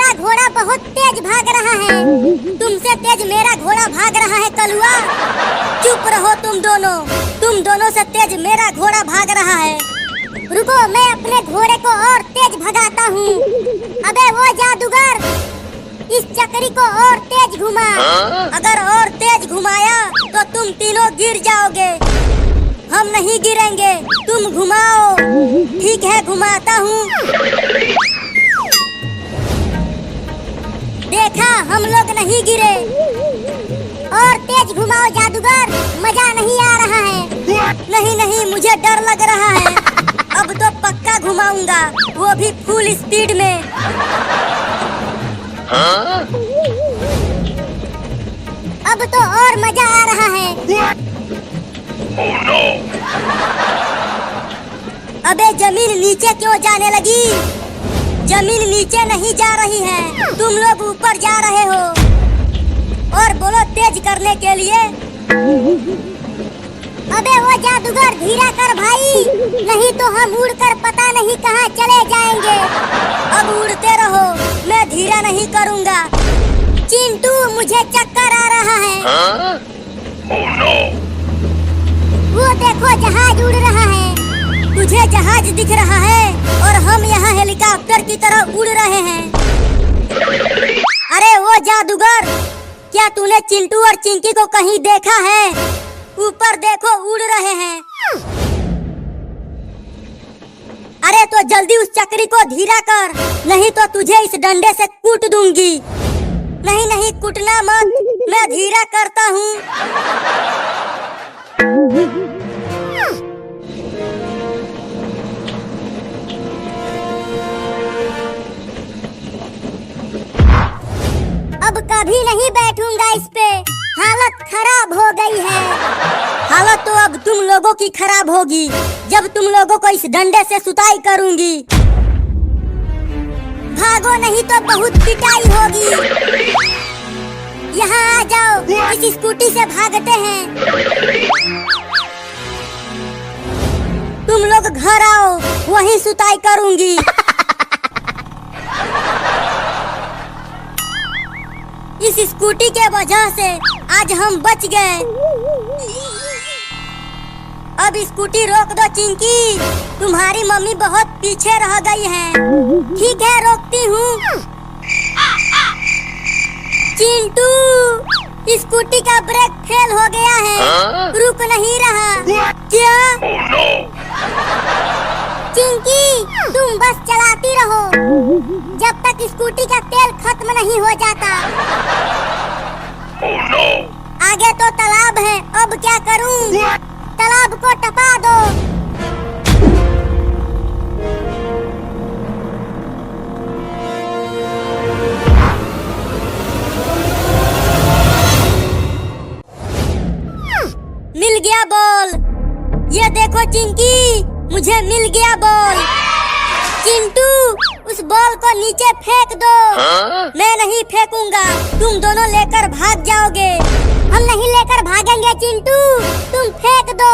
मेरा घोड़ा बहुत तेज भाग रहा है। तुमसे तेज मेरा घोड़ा भाग रहा है कलुआ। चुप रहो तुम दोनों से तेज मेरा घोड़ा भाग रहा है। रुको, मैं अपने घोड़े को और तेज भगाता हूँ। अबे वो जादूगर, इस चक्री को और तेज घुमा। अगर और तेज घुमाया तो तुम तीनों गिर जाओगे। हम नहीं गिरेंगे, तुम घुमाओ। ठीक है, घुमाता हूँ। देखा, हम लोग नहीं गिरे। और तेज घुमाओ जादूगर, मजा नहीं आ रहा है। नहीं, मुझे डर लग रहा है। अब तो पक्का घुमाऊंगा, वो भी फुल स्पीड में। अब तो और मजा आ रहा है। Oh no! अबे जमीन नीचे क्यों जाने लगी? जमीन नीचे नहीं जा रही है, तुम लोग ऊपर जा रहे हो। और बोलो तेज करने के लिए। अबे वो जादूगर, धीरा कर भाई, नहीं तो हम उड़कर पता नहीं कहाँ चले जाएंगे। अब उड़ते रहो, मैं धीरा नहीं करूँगा। चिंटू, मुझे चक्कर आ रहा है। Oh no! वो देखो, जहाज उड़ रहा है। तुझे जहाज दिख रहा है और हम यहाँ हेलीकॉप्टर की तरह उड़ रहे हैं। अरे वो जादूगर, क्या तूने चिंटू और चिंकी को कहीं देखा है? ऊपर देखो, उड़ रहे हैं। अरे तो जल्दी उस चक्री को धीरा कर, नहीं तो तुझे इस डंडे से कूट दूंगी। नहीं, कूटना मत, मैं धीरा करता हूँ। अब कभी नहीं बैठूंगा इस पे, हालत खराब हो गई है। हालत तो अब तुम लोगों की खराब होगी, जब तुम लोगों को इस डंडे से सुताई करूंगी। भागो, नहीं तो बहुत पिटाई होगी। यहाँ आ जाओ, इस स्कूटी से भागते हैं। तुम लोग घर आओ, वहीं सुताई करूंगी। इस स्कूटी के वजह से आज हम बच गए। अब स्कूटी रोक दो चिंकी, तुम्हारी मम्मी बहुत पीछे रह गई है। ठीक है, रोकती हूँ। चिंटू, स्कूटी का ब्रेक फेल हो गया है, रुक नहीं रहा। क्या? Oh no! चिंकी, तुम बस चलाती रहो जब तक स्कूटी का तेल खत्म नहीं हो जाता। Oh no! आगे तो तालाब है, अब क्या करूं? तालाब को टपा दो। मिल गया बॉल। ये देखो चिंकी, मुझे मिल गया बॉल। चिंटू, उस बॉल को नीचे फेंक दो। मैं नहीं फेंकूंगा, तुम दोनों लेकर भाग जाओगे। हम नहीं लेकर भागेंगे चिंटू, तुम फेंक दो।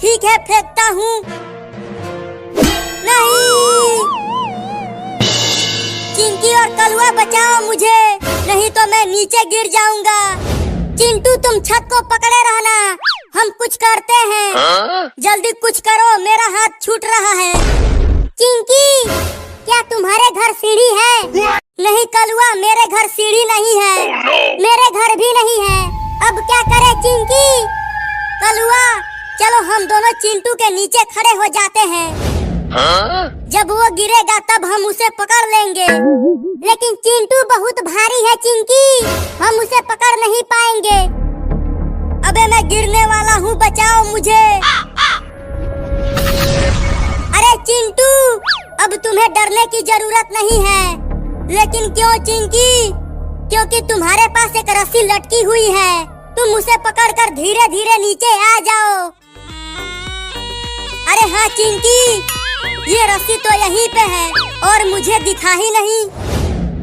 ठीक है, फेंकता हूँ। नहीं, चिंकी और कलुआ बचाओ मुझे, नहीं तो मैं नीचे गिर जाऊंगा। चिंटू, तुम छत को पकड़े रहना, हम कुछ करते हैं। जल्दी कुछ करो, मेरा हाथ छूट रहा है। चिंकी, क्या तुम्हारे घर सीढ़ी है? नहीं कलुआ, मेरे घर सीढ़ी नहीं है। मेरे घर भी नहीं है। अब क्या करें चिंकी? कलुआ, चलो हम दोनों चिंटू के नीचे खड़े हो जाते हैं। जब वो गिरेगा तब हम उसे पकड़ लेंगे। लेकिन चिंटू बहुत भारी है चिंकी, हम उसे पकड़ नहीं पाएंगे। अबे मैं गिरने वाला हूँ, बचाओ मुझे। अरे चिंटू, अब तुम्हें डरने की जरूरत नहीं है। लेकिन क्यों चिंकी? क्योंकि तुम्हारे पास एक रस्सी लटकी हुई है, तुम उसे पकड़कर धीरे धीरे नीचे आ जाओ। अरे हाँ चिंकी, ये रस्सी तो यहीं पे है और मुझे दिखा ही नहीं।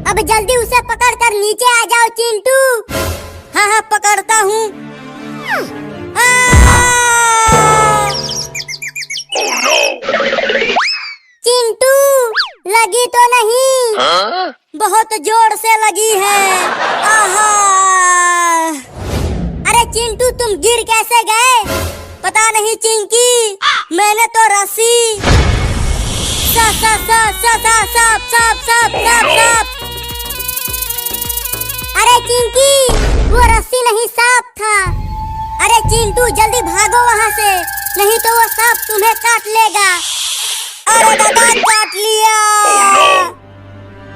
अब जल्दी उसे पकड़कर नीचे आ जाओ चिंटू। हाँ, पकड़ता हूँ। चिंटू, लगी तो नहीं, बहुत जोर से लगी है। आहा! अरे चिंटू तुम गिर कैसे गए? पता नहीं चिंकी, मैंने तो रस्सी साप साप साप साप साप साप साप साप साप। अरे चिंकी वो रस्सी नहीं सांप था। अरे चिंटू जल्दी भागो वहाँ से, नहीं तो वो सांप तुम्हें काट लेगा। अरे दादा काट लिया।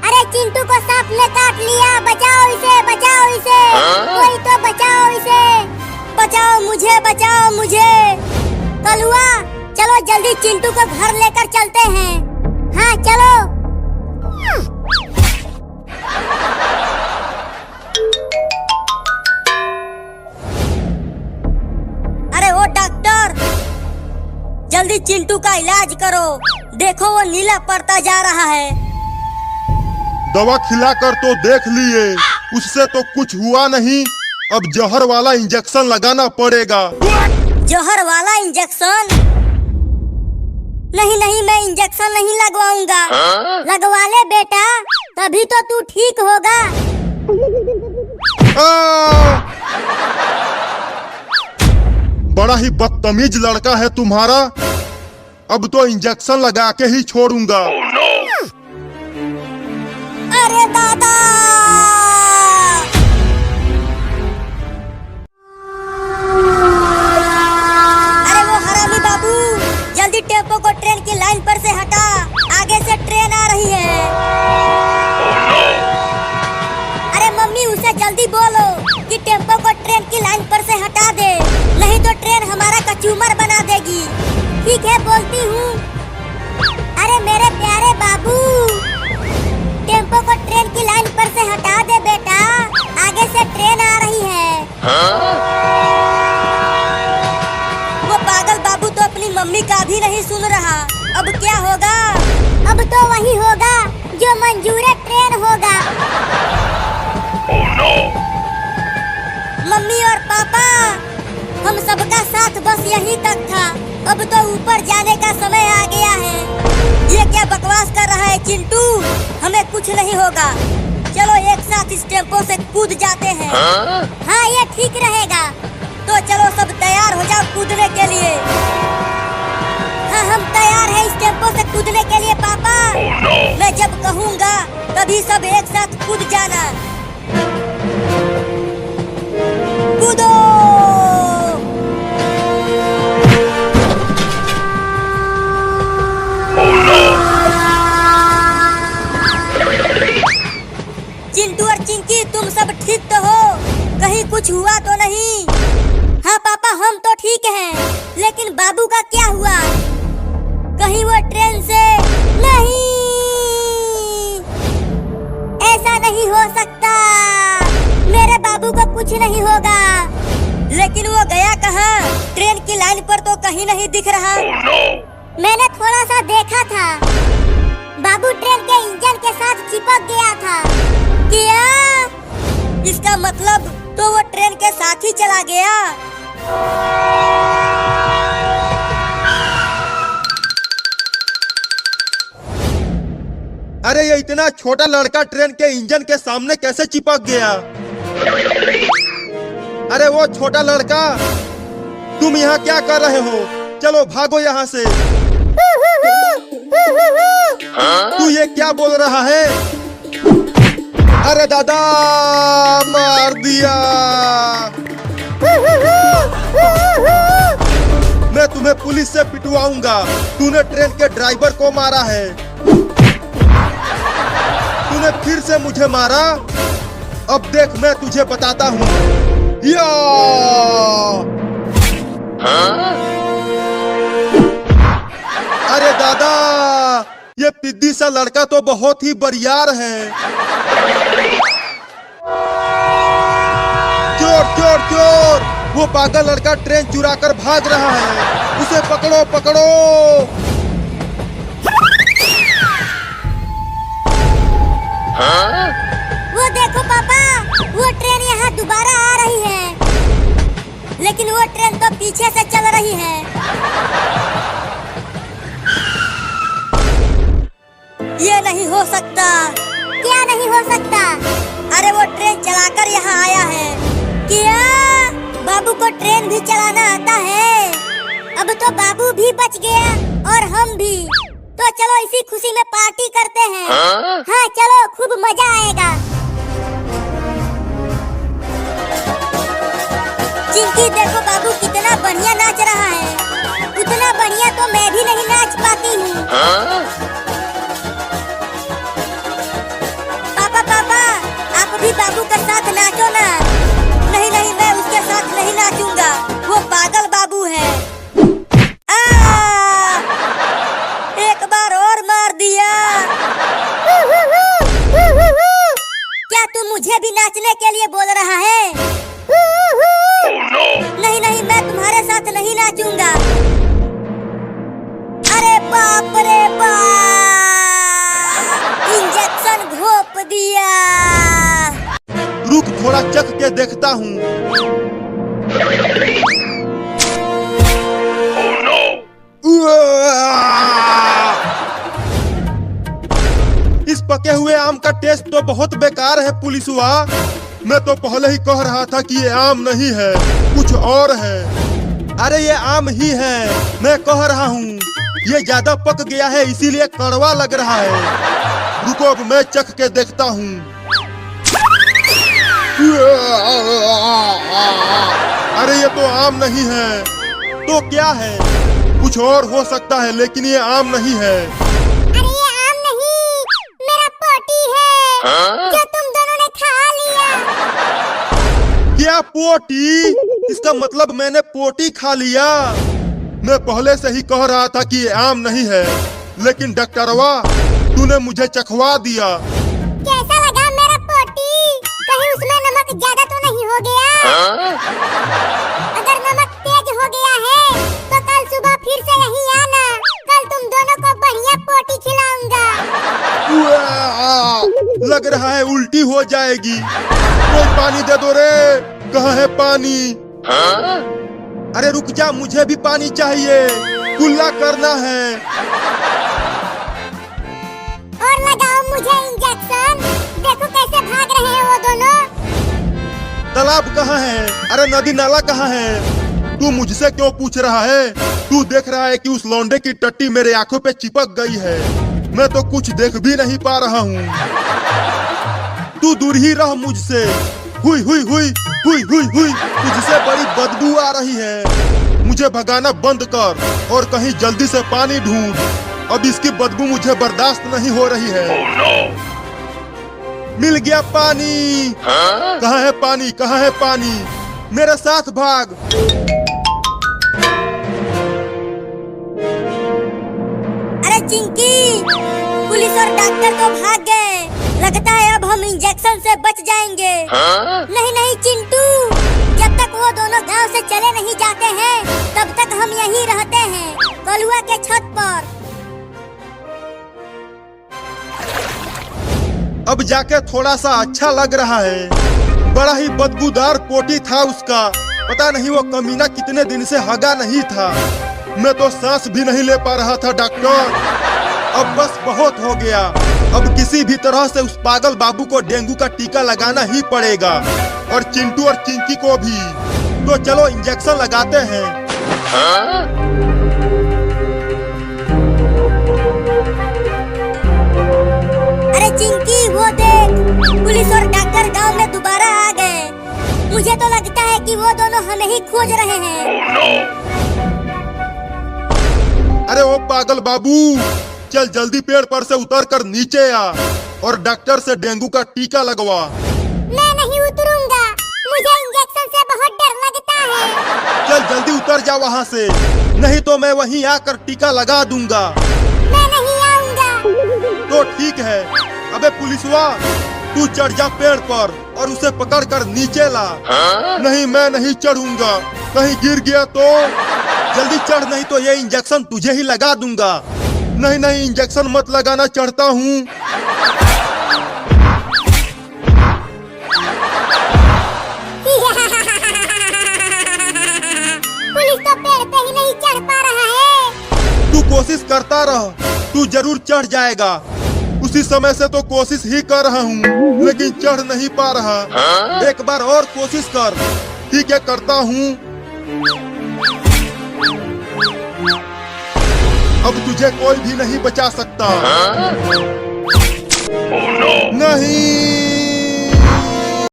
अरे चिंटू को सांप ने काट लिया, बचाओ इसे बचाओ इसे। कोई तो बचाओ इसे, बचाओ मुझे। कलुआ चलो जल्दी चिंटू को घर लेकर चलते हैं। हाँ चलो। अरे ओ डॉक्टर, जल्दी चिंटू का इलाज करो। देखो वो नीला पड़ता जा रहा है। दवा खिलाकर तो देख लिए, उससे तो कुछ हुआ नहीं। अब जहर वाला इंजेक्शन लगाना पड़ेगा। जहर वाला इंजेक्शन? नहीं नहीं, मैं इंजेक्शन नहीं लगवाऊंगा। लगवा ले बेटा, तभी तो तू ठीक होगा। बड़ा ही बदतमीज लड़का है तुम्हारा। अब तो इंजेक्शन लगा के ही छोड़ूंगा। अरे दादा! अरे वो हरामी बाबू, जल्दी टेम्पो को ट्रेन की लाइन पर से हटा, आगे से ट्रेन आ रही है। अरे मम्मी उसे जल्दी बोलो कि टेम्पो को ट्रेन की लाइन पर से हटा दे, नहीं तो ट्रेन हमारा कचूमर बना देगी। ठीक है बोलती हूँ। अरे मेरे प्यारे बाबू, टेम्पो को ट्रेन की लाइन पर से हटा दे बेटा, आगे से ट्रेन आ रही है। वो पागल बाबू तो अपनी मम्मी का भी नहीं सुन रहा। अब क्या होगा? अब तो वही होगा जो मंजूर ट्रेन होगा। मम्मी और पापा, हम सबका साथ बस यहीं तक था। अब तो ऊपर जाने का समय आ गया है। ये क्या बकवास कर रहा है चिंटू? हमें कुछ नहीं होगा। चलो एक साथ इस टेम्पो से कूद जाते हैं। हाँ ये ठीक रहेगा। तो चलो सब तैयार हो जाओ कूदने के लिए। हाँ हम तैयार हैं इस टेम्पो से कूदने के लिए पापा। मैं जब कहूँगा तभी सब एक साथ कूद जाना। कूदो। चिंटू और चिंकी तुम सब ठीक तो हो? कहीं कुछ हुआ तो नहीं? हाँ पापा हम तो ठीक हैं, लेकिन बाबू का क्या हुआ? कहीं वो ट्रेन से नहीं? ऐसा नहीं हो सकता, मेरे बाबू को कुछ नहीं होगा। लेकिन वो गया कहाँ? ट्रेन की लाइन पर तो कहीं नहीं दिख रहा। मैंने थोड़ा सा देखा था, बाबू ट्रेन के इंजन के साथ चिपक गया था। क्या? इसका मतलब तो वो ट्रेन के साथ ही चला गया। अरे ये इतना छोटा लड़का ट्रेन के इंजन के सामने कैसे चिपक गया? अरे वो छोटा लड़का, तुम यहाँ क्या कर रहे हो? चलो भागो यहाँ से। तू ये क्या बोल रहा है? अरे दादा मार दिया। मैं तुम्हें पुलिस से पिटवाऊंगा। तूने ट्रेन के ड्राइवर को मारा है। तूने फिर से मुझे मारा। अब देख मैं तुझे बताता हूँ। या! अरे दादा, ये पिद्दी सा लड़का तो बहुत ही बरियार है। चोर चोर चोर! वो पागल लड़का ट्रेन चुरा कर भाग रहा है। उसे पकड़ो पकड़ो। वो देखो पापा, वो ट्रेन यहाँ दोबारा आ रही है, लेकिन वो ट्रेन तो पीछे से चल रही है। ये नहीं हो सकता। क्या नहीं हो सकता? अरे वो ट्रेन चलाकर यहाँ आया है। क्या बाबू को ट्रेन भी चलाना आता है? अब तो बाबू भी बच गया और हम भी। तो चलो इसी खुशी में पार्टी करते हैं। हाँ चलो, खूब मजा आएगा। चिंकी देखो बाबू कितना बढ़िया नाच रहा है। उतना बढ़िया तो मैं भी नहीं नाच पाती हूँ। पापा पापा, आप भी बाबू के साथ नाचो ना। नहीं नहीं, मैं उसके साथ नहीं नाचूंगा, वो पागल बाबू है। एक बार और मार दिया। क्या तू मुझे भी नाचने के लिए बोल रहा है? Oh no! नहीं नहीं, मैं तुम्हारे साथ नहीं नाचूंगा। अरे बाप रे बाप, इंजेक्शन घोप दिया। रुक, थोड़ा चख के देखता हूँ। Oh no! इस पके हुए आम का टेस्ट तो बहुत बेकार है पुलिसवा। मैं तो पहले ही कह रहा था कि ये आम नहीं है, कुछ और है। अरे ये आम ही है, मैं कह रहा हूँ। ये ज्यादा पक गया है इसीलिए कड़वा लग रहा है। रुको, अब मैं चख के देखता हूँ। अरे ये तो आम नहीं है। तो क्या है? कुछ और हो सकता है, लेकिन ये आम नहीं है। अरे ये आम नहीं, मेरा पोटी है जो तुम दोनों ने खा लिया। क्या पोटी? इसका मतलब मैंने पोटी खा लिया। मैं पहले से ही कह रहा था कि ये आम नहीं है, लेकिन डॉक्टरवा तूने मुझे चखवा दिया। कैसा लगा मेरा पोटी? कहीं उसमें नमक ज्यादा तो नहीं हो गया? अगर नमक तेज हो गया है तो कल सुबह फिर से यहीं आना। कल तुम दोनों को बढ़िया पोटी खिलाऊंगा। लग रहा है उल्टी हो जाएगी। कोई पानी दे दो रे। कहाँ है पानी? अरे रुक जा, मुझे भी पानी चाहिए। कुल्ला करना है। और लगाओ मुझे इंजेक्शन। देखो कैसे भाग रहे हैं वो दोनों। तालाब कहाँ है? अरे नदी नाला कहाँ है? तू मुझसे क्यों पूछ रहा है? तू देख रहा है कि उस लौंडे की टट्टी मेरे आंखों पे चिपक गई है। मैं तो कुछ देख भी नहीं पा रहा हूँ। तू दूर ही रह मुझसे। हुई हुई हुई हुई हुई हुई, तुझसे बड़ी बदबू आ रही है। मुझे भगाना बंद कर और कहीं जल्दी से पानी ढूंढ। अब इसकी बदबू मुझे बर्दाश्त नहीं हो रही है। Oh no! मिल गया पानी। कहाँ है पानी? कहाँ है पानी? मेरे साथ भाग। अरे चिंकी, पुलिस और डॉक्टर तो भाग गए। लगता है अब हम इंजेक्शन से बच जाएंगे। नहीं नहीं चिंटू, जब तक वो दोनों गांव से चले नहीं जाते हैं तब तक हम यहीं रहते हैं, कलुआ के छत पर। अब जाके थोड़ा सा अच्छा लग रहा है। बड़ा ही बदबूदार पोटी था उसका। पता नहीं वो कमीना कितने दिन से हगा नहीं था। मैं तो सांस भी नहीं ले पा रहा था डॉक्टर। अब बस बहुत हो गया। अब किसी भी तरह से उस पागल बाबू को डेंगू का टीका लगाना ही पड़ेगा, और चिंटू और चिंकी को भी। तो चलो इंजेक्शन लगाते हैं। अरे चिंकी, वो देख, पुलिस और डॉक्टर गांव में दोबारा आ गए। मुझे तो लगता है कि वो दोनों हमें ही खोज रहे हैं। Oh no! अरे ओ पागल बाबू, चल जल्दी पेड़ पर से उतर कर नीचे आ और डॉक्टर से डेंगू का टीका लगवा। मैं नहीं उतरूंगा, मुझे इंजेक्शन से बहुत डर लगता है। चल जल्दी उतर जा वहाँ से, नहीं तो मैं वहीं आकर टीका लगा दूंगा। मैं नहीं आऊंगा। तो ठीक है। अबे पुलिसवा, तू चढ़ जा पेड़ पर और उसे पकड़ कर नीचे ला। नहीं, मैं नहीं चढ़ूंगा। कहीं गिर गया तो? जल्दी चढ़, नहीं तो ये इंजेक्शन तुझे ही लगा दूंगा। नहीं नहीं, इंजेक्शन मत लगाना, चढ़ता हूँ। पुलिस तो पेड़ पे ही नहीं चढ़ पा रहा है। तू कोशिश करता रह, तू जरूर चढ़ जाएगा। उसी समय से तो कोशिश ही कर रहा हूँ, लेकिन चढ़ नहीं पा रहा। एक बार और कोशिश कर। ठीक है, करता हूँ। अब तुझे कोई भी नहीं बचा सकता। Oh no! नहीं।